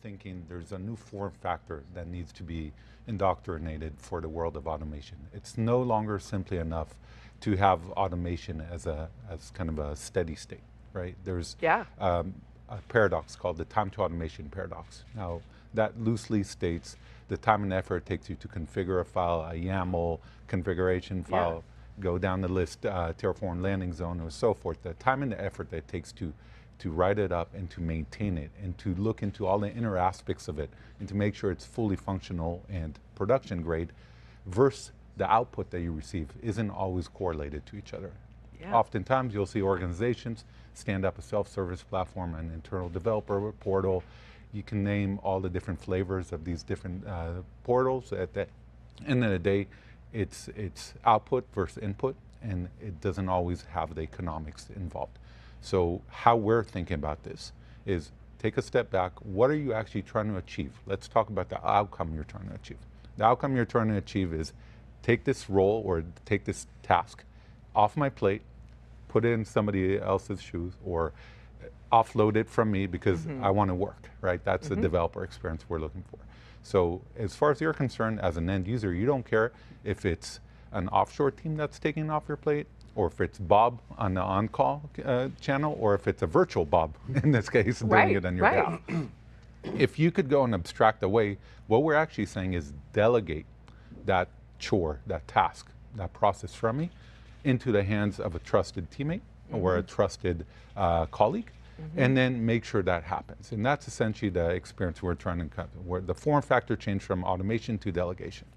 thinking there's a new form factor that needs to be indoctrinated for the world of automation. It's no longer simply enough to have automation as kind of a steady state, right? There's a paradox called the time to automation paradox. Now, that loosely states the time and effort it takes you to configure a file, a YAML configuration file, go down the list, Terraform landing zone, or so forth. The time and the effort that it takes to write it up and to maintain it and to look into all the inner aspects of it and to make sure it's fully functional and production grade versus the output that you receive isn't always correlated to each other. Oftentimes you'll see organizations stand up a self-service platform, an internal developer portal. You can name all the different flavors of these different portals. At the end of the day, it's output versus input, and it doesn't always have the economics involved. So how we're thinking about this is take a step back. What are you actually trying to achieve? Let's talk about the outcome you're trying to achieve. The outcome you're trying to achieve is take this role or take this task off my plate, put it in somebody else's shoes, or offload it from me because I want to work, right? That's the developer experience we're looking for. So as far as you're concerned, as an end user, you don't care if it's an offshore team that's taking off your plate, or if it's Bob on the on-call channel, or if it's a virtual Bob, in this case, doing it on your behalf. If you could go and abstract away, what we're actually saying is delegate that chore, that task, that process from me into the hands of a trusted teammate or a trusted colleague, and then make sure that happens. And that's essentially the experience we're trying to cut, where the form factor change from automation to delegation.